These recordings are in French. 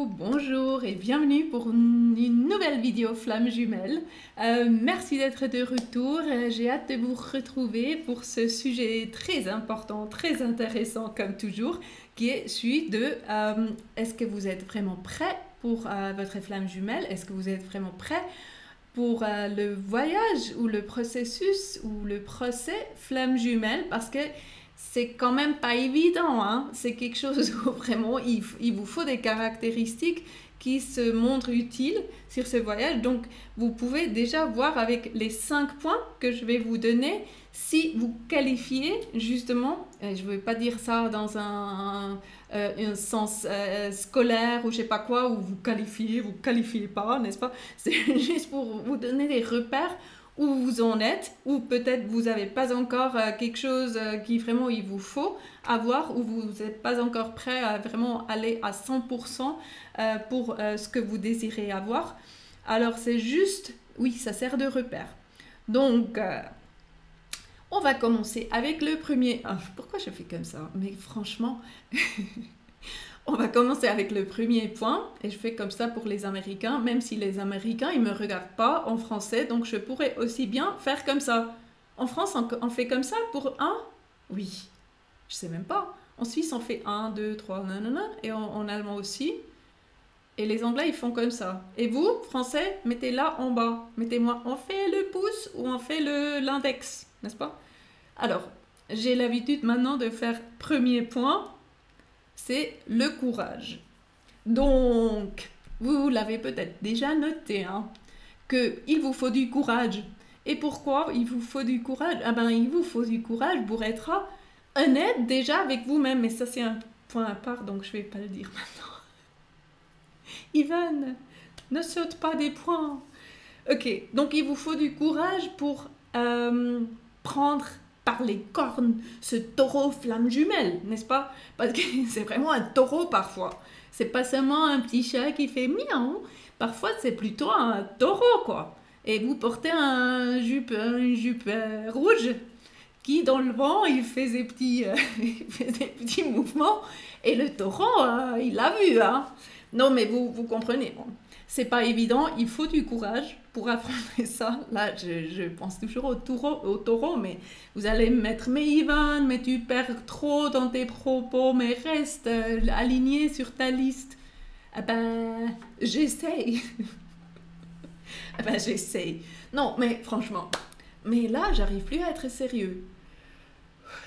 bonjour et bienvenue pour une nouvelle vidéo Flamme Jumelle. Merci d'être de retour. J'ai hâte de vous retrouver pour ce sujet très important, très intéressant comme toujours, qui est celui de est-ce que vous êtes vraiment prêt pour votre flamme jumelle? Est-ce que vous êtes vraiment prêt pour le voyage ou le processus ou le procès flamme jumelle? Parce que c'est quand même pas évident, hein? C'est quelque chose où vraiment il vous faut des caractéristiques qui se montrent utiles sur ce voyage. Donc vous pouvez déjà voir avec les 5 points que je vais vous donner si vous qualifiez justement, je ne vais pas dire ça dans un sens scolaire ou je sais pas quoi, où vous qualifiez pas, n'est-ce pas? C'est juste pour vous donner des repères où vous en êtes, ou peut-être vous n'avez pas encore quelque chose qui vraiment il vous faut avoir, ou vous n'êtes pas encore prêt à vraiment aller à 100% pour ce que vous désirez avoir. Alors c'est juste, oui, ça sert de repère. Donc, on va commencer avec le premier. Ah, pourquoi je fais comme ça? Mais franchement, on va commencer avec le premier point, et je fais comme ça pour les Américains, même si les Américains, ils ne me regardent pas en français, donc je pourrais aussi bien faire comme ça. En France, on fait comme ça pour un? Oui, je sais même pas. En Suisse, on fait 1, 2, 3, nanana, et en allemand aussi. Et les Anglais, ils font comme ça. Et vous, Français, mettez là en bas. Mettez-moi, on fait le pouce ou on fait l'index, n'est-ce pas? Alors, j'ai l'habitude maintenant de faire premier point, c'est le courage. Donc, vous l'avez peut-être déjà noté, hein, qu'il vous faut du courage. Et pourquoi il vous faut du courage? Ah ben, il vous faut du courage pour être honnête déjà avec vous-même. Mais ça, c'est un point à part, donc je ne vais pas le dire maintenant. Ivan, ne saute pas des points. Ok, donc il vous faut du courage pour prendre par les cornes ce taureau flamme jumelle, n'est-ce pas? Parce que c'est vraiment un taureau parfois. C'est pas seulement un petit chat qui fait miaou. Parfois c'est plutôt un taureau quoi. Et vous portez une jupe rouge qui dans le vent il fait des petits mouvements et le taureau il l'a vu hein. Non mais vous comprenez. Bon. C'est pas évident, il faut du courage pour affronter ça. Là, je pense toujours au taureau, mais vous allez me mettre, mais Ivan, mais tu perds trop dans tes propos, mais reste aligné sur ta liste. Ah ben, j'essaye. Ah ben, j'essaye. Non, mais franchement, mais là, j'arrive plus à être sérieux.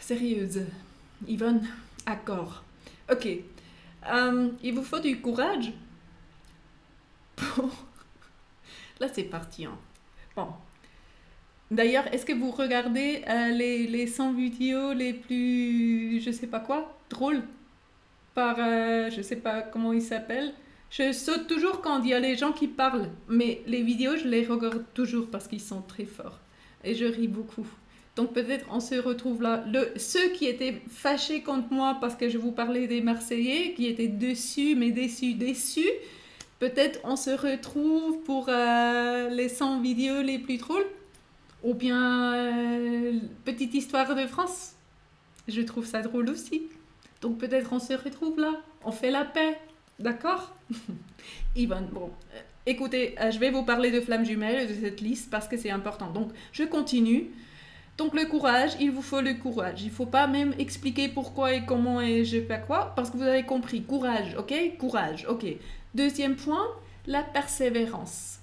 Sérieuse. Ivan, accord. Ok. Il vous faut du courage. Là, c'est parti. Hein. Bon. D'ailleurs, est-ce que vous regardez les 100 vidéos les plus, je sais pas quoi, drôles par, je sais pas comment ils s'appellent. Je saute toujours quand il y a les gens qui parlent, mais les vidéos, je les regarde toujours parce qu'ils sont très forts. Et je ris beaucoup. Donc peut-être on se retrouve là. Ceux qui étaient fâchés contre moi parce que je vous parlais des Marseillais, qui étaient dessus, mais déçus, peut-être on se retrouve pour les 100 vidéos les plus drôles. Ou bien petite histoire de France. Je trouve ça drôle aussi. Donc peut-être on se retrouve là. On fait la paix. D'accord? Ivan, bon. Écoutez, je vais vous parler de flamme jumelle, de cette liste, parce que c'est important. Donc je continue. Donc le courage, il vous faut le courage. Il ne faut pas même expliquer pourquoi et comment et je sais pas quoi, parce que vous avez compris. Courage, ok? Courage, ok. Deuxième point, la persévérance.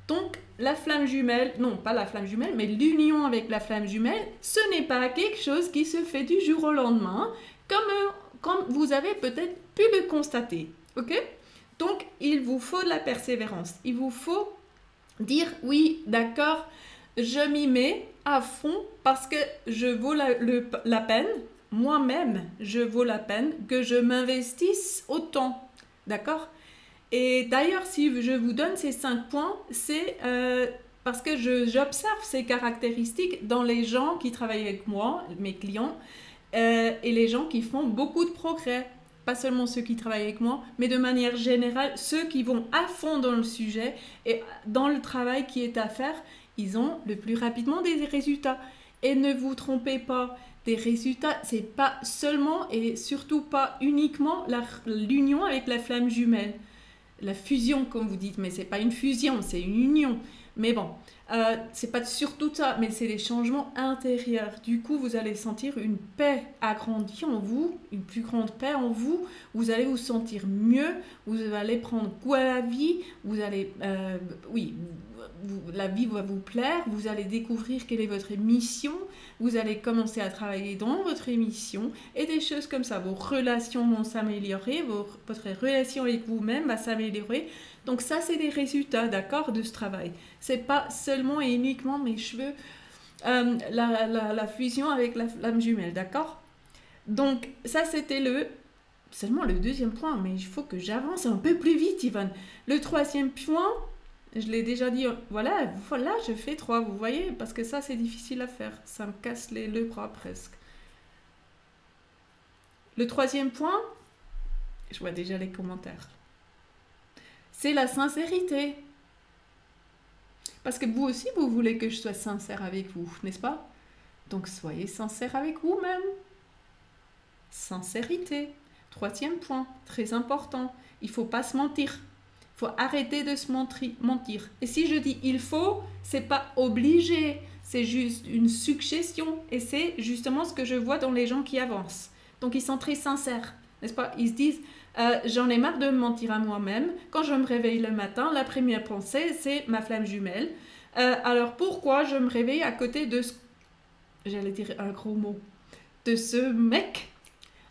Donc la flamme jumelle, non pas la flamme jumelle, mais l'union avec la flamme jumelle, ce n'est pas quelque chose qui se fait du jour au lendemain, comme vous avez peut-être pu le constater, ok? Donc il vous faut de la persévérance. Il vous faut dire oui, d'accord, je m'y mets à fond parce que je vaux la peine, moi-même, je vaux la peine que je m'investisse autant. D'accord? Et d'ailleurs, si je vous donne ces 5 points, c'est parce que j'observe ces caractéristiques dans les gens qui travaillent avec moi, mes clients, et les gens qui font beaucoup de progrès. Pas seulement ceux qui travaillent avec moi, mais de manière générale, ceux qui vont à fond dans le sujet et dans le travail qui est à faire, ils ont le plus rapidement des résultats. Et ne vous trompez pas, des résultats, c'est pas seulement et surtout pas uniquement l'union avec la flamme jumelle. la fusion, comme vous dites, mais c'est pas une fusion, c'est une union. Mais bon, c'est pas surtout ça, mais c'est des changements intérieurs. Du coup, vous allez sentir une paix agrandie en vous, une plus grande paix en vous. Vous allez vous sentir mieux, vous allez prendre goût à la vie, vous allez, oui, la vie va vous plaire, vous allez découvrir quelle est votre mission, vous allez commencer à travailler dans votre mission et des choses comme ça. Vos relations vont s'améliorer, votre relation avec vous-même va s'améliorer. Donc ça, c'est des résultats, d'accord, de ce travail. C'est pas seulement et uniquement mes cheveux, la fusion avec la flamme jumelle, d'accord? Donc ça, c'était seulement le deuxième point, mais il faut que j'avance un peu plus vite, Yvonne. Le troisième point, je l'ai déjà dit, voilà, je fais 3, vous voyez, parce que ça, c'est difficile à faire. Ça me casse le bras presque. Le troisième point, je vois déjà les commentaires, c'est la sincérité. Parce que vous aussi, vous voulez que je sois sincère avec vous, n'est-ce pas? Donc, soyez sincère avec vous-même. Sincérité. Troisième point, très important, il ne faut pas se mentir. Il faut arrêter de se mentir. Et si je dis il faut, c'est pas obligé, c'est juste une suggestion. Et c'est justement ce que je vois dans les gens qui avancent. Donc ils sont très sincères, n'est-ce pas? Ils se disent j'en ai marre de me mentir à moi-même. Quand je me réveille le matin, la première pensée, c'est ma flamme jumelle. Alors pourquoi je me réveille à côté de j'allais dire un gros mot, de ce mec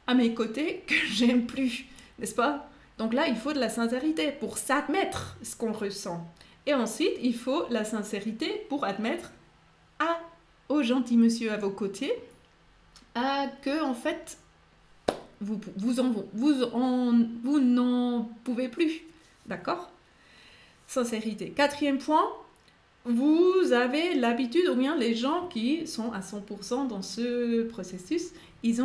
à mes côtés que j'aime plus, n'est-ce pas? Donc là, il faut de la sincérité pour s'admettre ce qu'on ressent. Et ensuite, il faut la sincérité pour admettre au gentil monsieur à vos côtés que, en fait, vous n'en pouvez plus. D'accord? Sincérité. Quatrième point, vous avez l'habitude, ou bien les gens qui sont à 100% dans ce processus, ils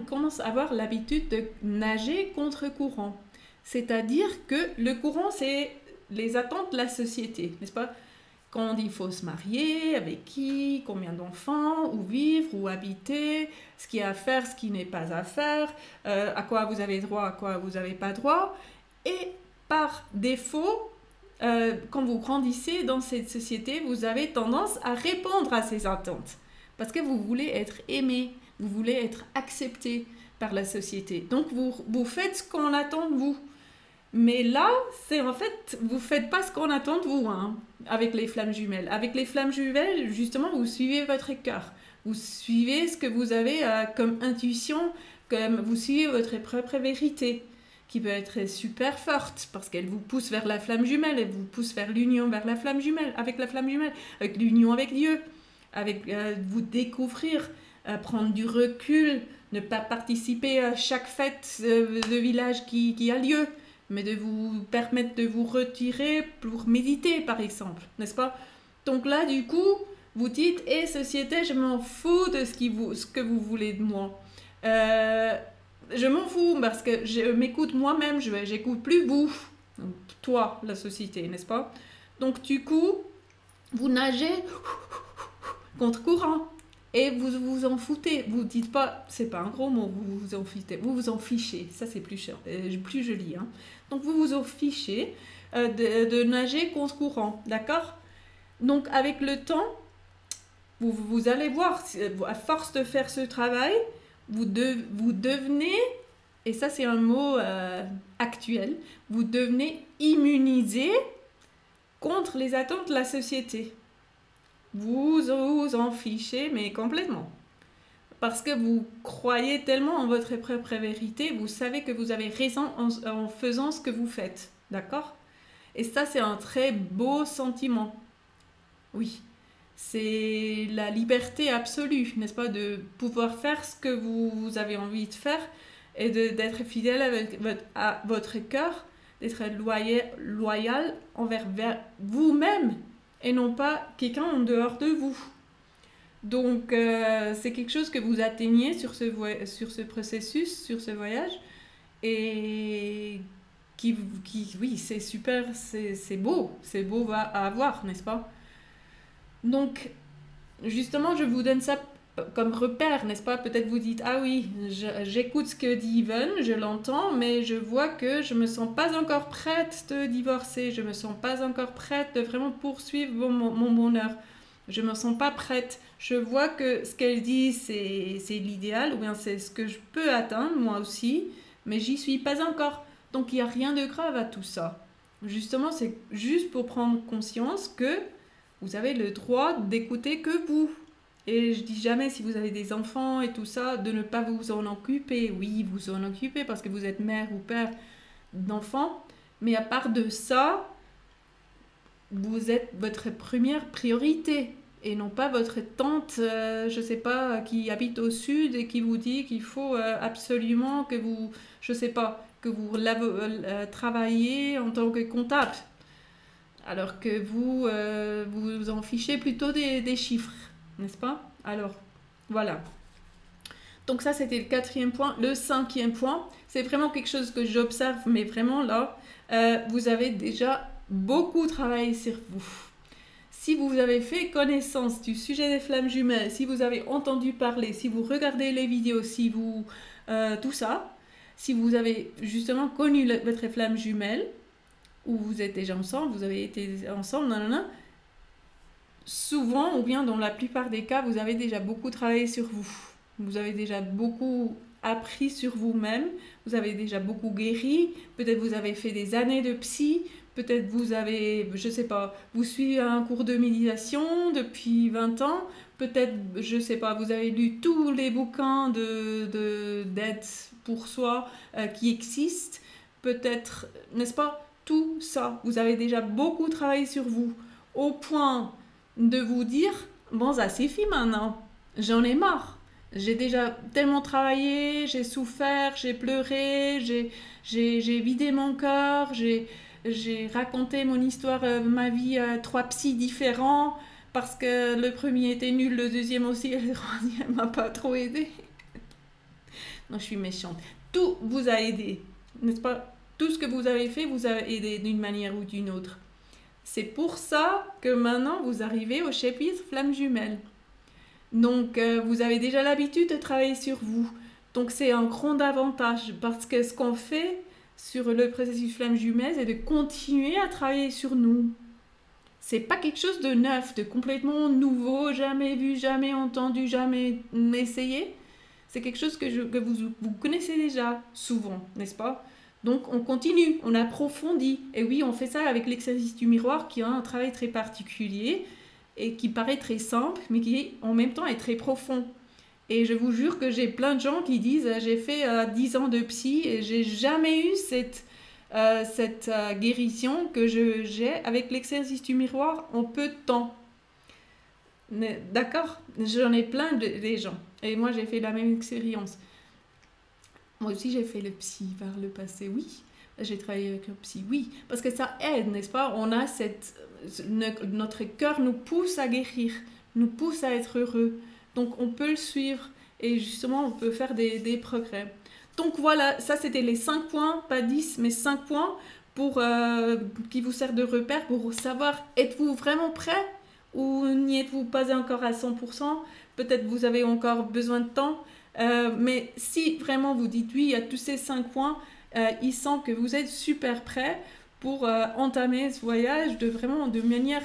commencent à avoir l'habitude de nager contre courant. C'est-à-dire que le courant, c'est les attentes de la société, n'est-ce pas? Quand on dit qu'il faut se marier, avec qui, combien d'enfants, où vivre, où habiter, ce qu'il y a à faire, ce qui n'est pas à faire, à quoi vous avez droit, à quoi vous n'avez pas droit. Et par défaut, quand vous grandissez dans cette société, vous avez tendance à répondre à ces attentes. Parce que vous voulez être aimé, vous voulez être accepté par la société. Donc vous faites ce qu'on attend de vous. Mais là, c'est en fait, vous ne faites pas ce qu'on attend de vous, hein, avec les flammes jumelles. Avec les flammes jumelles, justement, vous suivez votre cœur. Vous suivez ce que vous avez comme intuition, comme vous suivez votre propre vérité, qui peut être super forte, parce qu'elle vous pousse vers la flamme jumelle, elle vous pousse vers l'union vers la flamme jumelle, avec l'union avec Dieu, avec vous découvrir, prendre du recul, ne pas participer à chaque fête de village qui a lieu, mais de vous permettre de vous retirer pour méditer, par exemple, n'est-ce pas? Donc là, du coup, vous dites « Eh, société, je m'en fous de ce que vous voulez de moi. Je m'en fous parce que je m'écoute moi-même, j'écoute plus vous, toi, la société, n'est-ce pas? Donc, du coup, vous nagez contre courant. Et vous vous en foutez, vous dites pas, c'est pas un gros mot, vous vous en foutez, vous vous en fichez, ça c'est plus joli. Hein. Donc vous vous en fichez de nager contre courant, d'accord? Donc avec le temps, vous allez voir, à force de faire ce travail, vous devenez, et ça c'est un mot actuel, vous devenez immunisé contre les attentes de la société. Vous vous en fichez, mais complètement. Parce que vous croyez tellement en votre propre vérité, vous savez que vous avez raison en faisant ce que vous faites. D'accord? Et ça, c'est un très beau sentiment. Oui. C'est la liberté absolue, n'est-ce pas? De pouvoir faire ce que vous avez envie de faire et d'être fidèle à votre cœur, d'être loyal envers vous-même. Et non pas quelqu'un en dehors de vous. Donc, c'est quelque chose que vous atteignez sur ce processus, sur ce voyage, et oui, c'est super, c'est beau à avoir, n'est-ce pas? Donc, justement, je vous donne ça comme repère, n'est-ce pas? Peut-être vous dites, ah oui, j'écoute ce que dit Yvonne, je l'entends, mais je vois que je me sens pas encore prête de divorcer, je me sens pas encore prête de vraiment poursuivre mon bonheur. Je me sens pas prête. Je vois que ce qu'elle dit, c'est l'idéal, ou bien c'est ce que je peux atteindre moi aussi, mais j'y suis pas encore. Donc il n'y a rien de grave à tout ça. Justement, c'est juste pour prendre conscience que vous avez le droit d'écouter que vous. Et je dis jamais, si vous avez des enfants et tout ça, de ne pas vous en occuper. Oui, vous en occupez parce que vous êtes mère ou père d'enfants, mais à part de ça, vous êtes votre première priorité et non pas votre tante, je sais pas, qui habite au sud et qui vous dit qu'il faut absolument que vous, je sais pas, que vous travaillez en tant que comptable. Alors que vous vous en fichez plutôt des chiffres, n'est-ce pas? Alors, voilà. Donc ça, c'était le 4e point. Le 5e point, c'est vraiment quelque chose que j'observe, mais vraiment là, vous avez déjà beaucoup travaillé sur vous. Si vous avez fait connaissance du sujet des flammes jumelles, si vous avez entendu parler, si vous regardez les vidéos, si vous... tout ça, si vous avez justement connu votre flamme jumelle, ou vous êtes déjà ensemble, vous avez été ensemble, nanana, souvent, ou bien dans la plupart des cas, vous avez déjà beaucoup travaillé sur vous. Vous avez déjà beaucoup appris sur vous-même, vous avez déjà beaucoup guéri, peut-être vous avez fait des années de psy, peut-être vous avez, je sais pas, vous suivez un cours de méditation depuis 20 ans, peut-être, je sais pas, vous avez lu tous les bouquins d'aide pour soi qui existent, peut-être, n'est-ce pas? Tout ça, vous avez déjà beaucoup travaillé sur vous, au point de vous dire, bon, ça suffit maintenant, j'en ai marre. J'ai déjà tellement travaillé, j'ai souffert, j'ai pleuré, j'ai vidé mon cœur, j'ai raconté mon histoire, ma vie à 3 psys différents, parce que le premier était nul, le deuxième aussi, et le troisième m'a pas trop aidé. Non, je suis méchante. Tout vous a aidé, n'est-ce pas? Tout ce que vous avez fait vous a aidé d'une manière ou d'une autre. C'est pour ça que maintenant vous arrivez au chapitre flamme jumelle. Donc vous avez déjà l'habitude de travailler sur vous. Donc c'est un grand avantage parce que ce qu'on fait sur le processus flamme jumelle, c'est de continuer à travailler sur nous. C'est pas quelque chose de neuf, de complètement nouveau, jamais vu, jamais entendu, jamais essayé. C'est quelque chose que vous connaissez déjà souvent, n'est-ce pas? Donc on continue, on approfondit. Et oui, on fait ça avec l'exercice du miroir qui a un travail très particulier et qui paraît très simple, mais qui en même temps est très profond. Et je vous jure que j'ai plein de gens qui disent j'ai fait 10 ans de psy et j'ai jamais eu cette guérison que j'ai avec l'exercice du miroir en peu de temps. D'accord? J'en ai plein des gens. Et moi j'ai fait la même expérience. Moi aussi, j'ai fait le psy par le passé, oui. J'ai travaillé avec un psy, oui. Parce que ça aide, n'est-ce pas? On a notre cœur nous pousse à guérir, nous pousse à être heureux. Donc, on peut le suivre et justement, on peut faire des progrès. Donc, voilà, ça, c'était les 5 points, pas 10, mais 5 points qui vous servent de repère pour savoir, êtes-vous vraiment prêt ou n'y êtes-vous pas encore à 100%? Peut-être vous avez encore besoin de temps. Mais si vraiment vous dites oui à tous ces 5 points, il sent que vous êtes super prêt pour entamer ce voyage de manière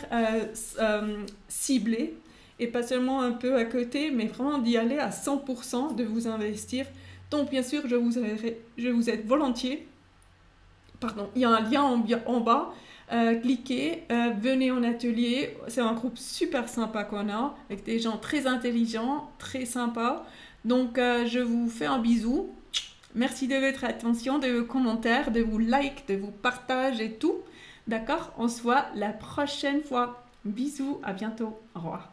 ciblée et pas seulement un peu à côté, mais vraiment d'y aller à 100%, de vous investir. Donc bien sûr, je vous aide volontiers. Pardon, il y a un lien en bas. Cliquez, venez en atelier. C'est un groupe super sympa qu'on a, avec des gens très intelligents, très sympas. Donc, je vous fais un bisou. Merci de votre attention, de vos commentaires, de vos likes, de vos partages et tout. D'accord? On se voit la prochaine fois. Bisous, à bientôt. Au revoir.